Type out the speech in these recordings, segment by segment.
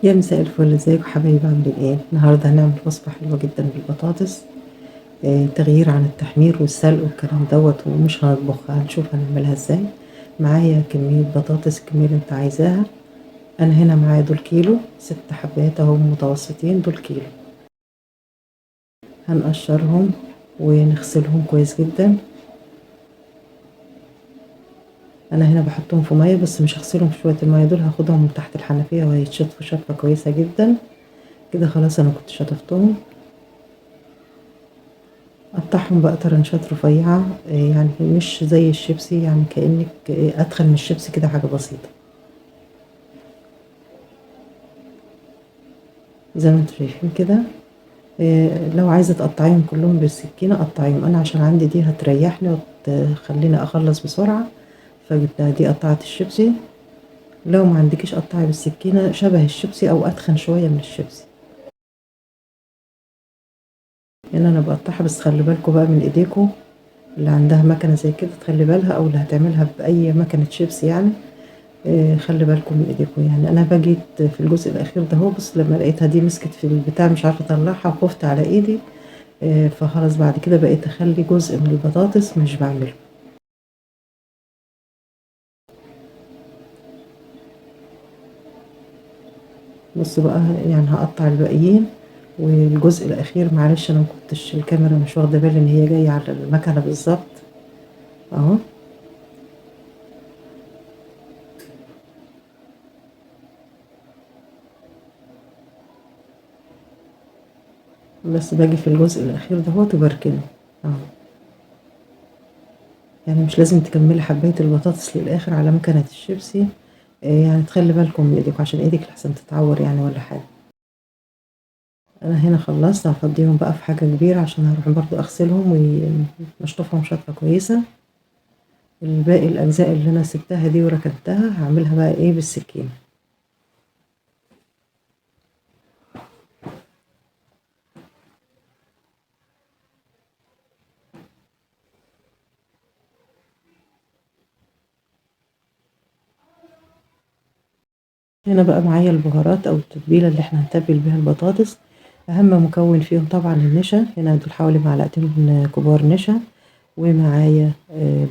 يا مساء الفل، ازيكم حبايبي؟ عاملين ايه؟ النهارده هنعمل وصفه حلوه جدا بالبطاطس. تغيير عن التحمير والسلق والكلام دوت، ومش هنطبخها، هنشوف هنعملها ازاي. معايا كميه بطاطس الكميه اللي انت عايزاها. انا هنا معايا دول كيلو، 6 حبات اهو متوسطين، دول كيلو. هنقشرهم ونغسلهم كويس جدا. انا هنا بحطهم في ميه، بس مش هغسلهم في شويه الميه دول، هاخدهم من تحت الحنفيه وهيتشطفوا شطفه كويسه جدا. كده خلاص انا كنت شطفتهم. قطعهم بقى طرنشات رفيعة، يعني مش زي الشيبسي، يعني كأنك أدخل من الشيبسي كده، حاجة بسيطة زي ما انتوا شايفين كده. لو عايزة تقطعيهم كلهم بالسكينة قطعيهم، أنا عشان عندي دي هتريحني وتخليني أخلص بسرعة، فجبتها دي قطعت الشيبسي. لو ما عندكيش قطعي بالسكينة، شبه الشيبسي أو أتخن شوية من الشيبسي. يعني أنا بقطعها، بس خلي بالكوا بقى من إيديكوا، اللي عندها مكنة زي كده تخلي بالها، أو اللي هتعملها بأي مكنة شيبسي يعني. خلي بالكم من ايديكم. يعني انا بجيت في الجزء الاخير ده هو، بس لما لقيتها دي مسكت في البتاع مش عارفه اطلعها وخفت على ايدي. فخلاص بعد كده بقيت اخلي جزء من البطاطس مش بعمله. بص بقى، يعني هقطع الباقيين. والجزء الاخير معلش انا مكنتش الكاميرا مش واخده بالي ان هي جايه على المكنه بالظبط. اهو. بس باجي في الجزء الاخير ده هو تبركنه. اهو. يعني مش لازم تكملي حبايه البطاطس للاخر على مكنه الشيبسي. يعني تخلي بالكم من ايديكم عشان ايدك لحسن تتعور يعني ولا حاجه. انا هنا خلصت، هفضيهم بقى في حاجة كبيرة عشان هروح برضو اغسلهم ونشطفهم شطفة كويسة. الباقي الاجزاء اللي انا سبتها دي وركنتها هعملها بقى ايه بالسكينة. هنا بقى معايا البهارات او التتبيلة اللي احنا هنتبل بيها البطاطس. اهم مكون فيهم طبعا النشا، هنا دول حوالي معلقتين كبار نشا. ومعايا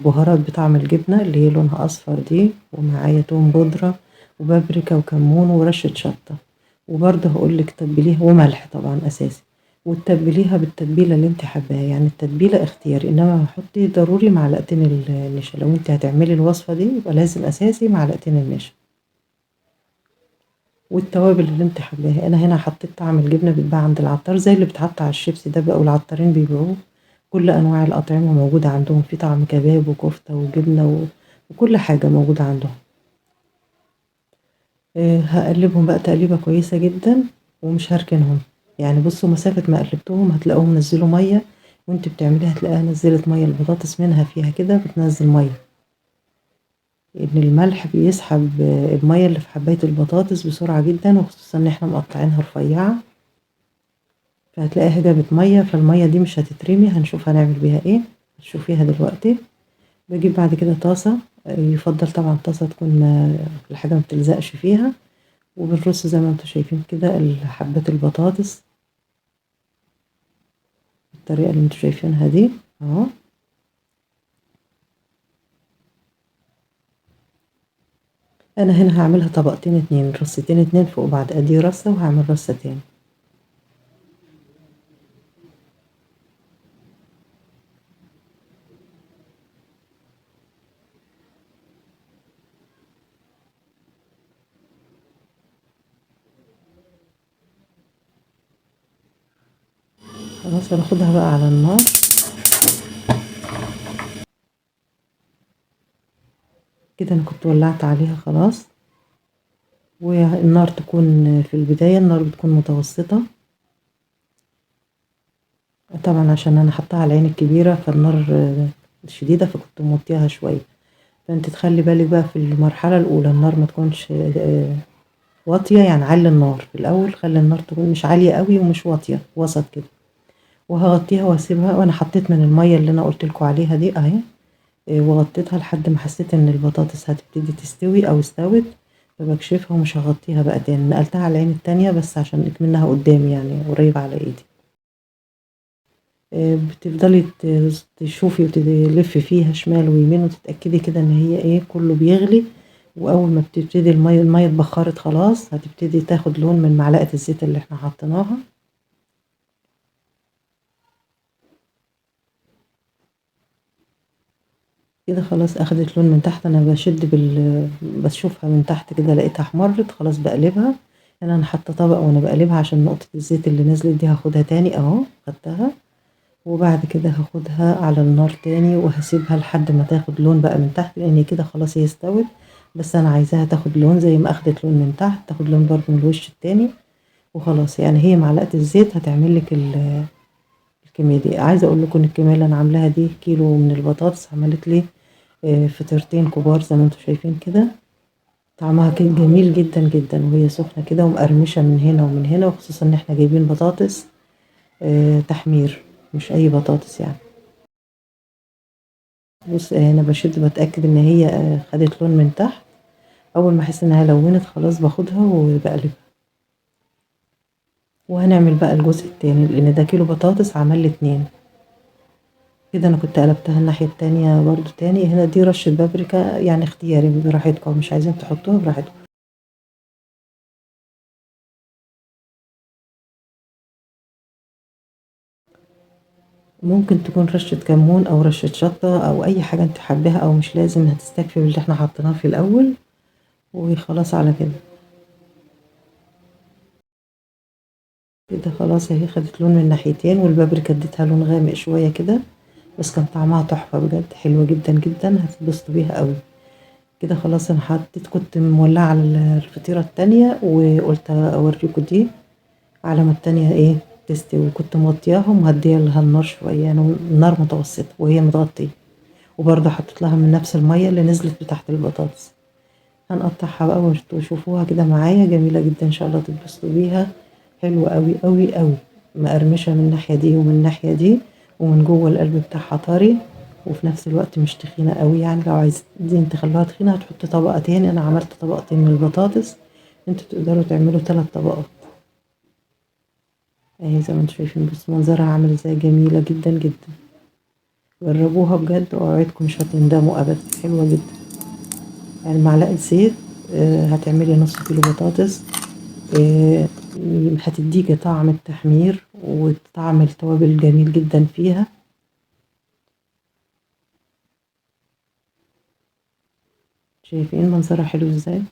بهارات بطعم الجبنة اللي هي لونها اصفر دي، ومعايا توم بودرة وبابريكا وكمون ورشة شطة. وبرضه هقولك تتبليها، وملح طبعا اساسي. وتتبليها بالتتبيله اللي انت حباها، يعني التتبيله اختياري، انما حطي ضروري معلقتين النشا. لو انت هتعملي الوصفه دي يبقى لازم اساسي معلقتين النشا. والتوابل اللي انت حباها، انا هنا حطيت طعم الجبنه بيتباع عند العطار زي اللي بتحط على الشيبسي ده بقى، والعطارين بيبيعوه. كل انواع الاطعمه موجوده عندهم، في طعم كباب وكفته وجبنه وكل حاجه موجوده عندهم. هقلبهم بقى تقليبة كويسة جدا، ومش هركنهم. يعني بصوا، مسافة ما قلبتهم هتلاقوهم نزلوا مية، وانت بتعمليها هتلاقيها نزلت مية، البطاطس منها فيها كده بتنزل مية. ان الملح بيسحب المية اللي في حباية البطاطس بسرعة جدا، وخصوصا ان احنا مقطعينها رفيعة. فهتلاقيها جابت مية، فالمية دي مش هتترمي، هنشوف هنعمل بيها ايه. هتشوفيها دلوقتي. بجيب بعد كده طاسة، يفضل طبعا طاسة تكون الحاجة ما بتلزقش فيها. وبالرص زي ما انتوا شايفين كده حبات البطاطس بالطريقة اللي انتوا شايفينها دي اهو. انا هنا هعملها طبقتين اتنين، رصتين اتنين فوق بعض، ادي رصة وهعمل رصة تاني. خلاص هناخدها بقى على النار. كده انا كنت ولعت عليها خلاص. والنار تكون في البداية، النار بتكون متوسطة. طبعا عشان انا حطها على العين الكبيرة، فالنار شديدة، فكنت موطيها شوية. فانت تخلي بالك بقى في المرحلة الاولى النار ما تكونش واطية، يعني علي النار في الاول، خلي النار تكون مش عالية قوي ومش واطية، وسط كده. وهغطيها واسيبها، وانا حطيت من المية اللي انا قلت لكم عليها دي اهي. وغطيتها لحد ما حسيت ان البطاطس هتبتدي تستوي او استوت. فبكشفها ومش هغطيها بقى تاني، نقلتها على العين التانية بس عشان اكمنها قدامي يعني قريبة على ايدي. بتفضلي تشوفي وتلفي فيها شمال ويمين وتتأكدي كده ان هي ايه كله بيغلي. واول ما بتبتدي المية اتبخرت خلاص، هتبتدي تاخد لون من معلقة الزيت اللي احنا حطيناها. كده خلاص اخدت لون من تحت. انا بشوفها من تحت كده لقيتها احمرت خلاص بقلبها. انا حاطه طبق وانا بقلبها عشان نقطة الزيت اللي نزلت دي هاخدها تاني اهو خدتها. وبعد كده هاخدها على النار تاني وهسيبها لحد ما تاخد لون بقى من تحت، لان كده خلاص هي استوت. بس انا عايزاها تاخد لون زي ما اخدت لون من تحت، تاخد لون برضو من الوش التاني. وخلاص يعني هي معلقة الزيت هتعمل لك الكمية دي. عايزة اقول لكم الكمية اللي انا عاملاها دي كيلو من البطاطس عملت لي فطيرتين كبار زي ما انتم شايفين كده. طعمها كان جميل جدا جدا وهي سخنة كده ومقرمشة من هنا ومن هنا، وخصوصا ان احنا جايبين بطاطس تحمير مش اي بطاطس يعني. بص انا بتأكد ان هي خدت لون من تحت. اول ما احس انها لونت خلاص باخدها وبقلبها. وهنعمل بقى الجزء التاني لان ده كيلو بطاطس عمل لي 2. كده انا كنت قلبتها الناحية التانية برضو تاني. هنا دي رشة بابريكا يعني اختياري براحتكم، مش عايزين تحطوها براحتكم. ممكن تكون رشة كمون او رشة شطة او اي حاجة انت حباها، او مش لازم هتستكفي باللي احنا حطيناه في الاول. وخلاص على كده. كده خلاص اهي خدت لون من ناحيتين، والبابريكا اديتها لون غامق شوية كده. بس كان طعمها تحفة بجد، حلوة جدا جدا هتتبسطوا بيها قوي. كده خلاص انا كنت مولعة على الفطيرة التانية وقلت اوريكم دي على ما التانية ايه تستوي. وكنت موطياها ومهدية لها النار شوية يعني النار متوسطة وهي متغطية. وبرضه حطيت لها من نفس المية اللي نزلت بتاعت البطاطس. هنقطعها بقى وشوفوها كده معايا جميلة جدا ان شاء الله تتبسطوا بيها. حلوة قوي قوي قوي. مقرمشة من الناحية دي ومن الناحية دي، ومن جوه القلب بتاعها طري. وفي نفس الوقت مش تخينة قوي يعني، لو عايزين تخلوها تخينة هتحطوا طبقة تاني. انا عملت طبقتين من البطاطس، انتوا تقدروا تعملوا 3 طبقات. اهي زي ما انتوا شايفين بص منظرها عامل ازاي، جميلة جدا جدا. جربوها بجد واوعدكم مش هتندموا ابدا، حلوة جدا. يعني معلقة زيت هتعملي نص كيلو بطاطس. آه، هتديكي طعم التحمير وطعم التوابل جميل جدا فيها. شايفين منظرها حلو ازاي.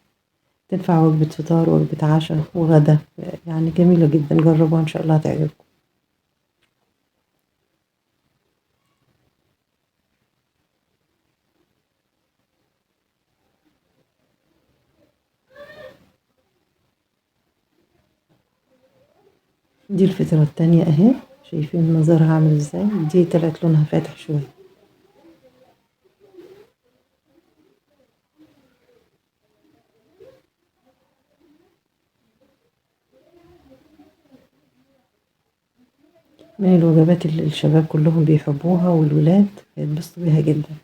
تنفع وجبة فطار وجبة عشاء وغدا، يعني جميلة جدا. جربوها ان شاء الله هتعجبكم. دي الفطيرة التانية اهي. شايفين منظرها عامل ازاي، دي طلعت لونها فاتح شوية. من الوجبات اللي الشباب كلهم بيحبوها والولاد هيتبسطوا بيها جدا.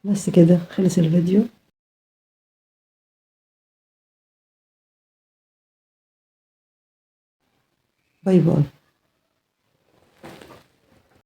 بس كده خلص الفيديو. باي باي.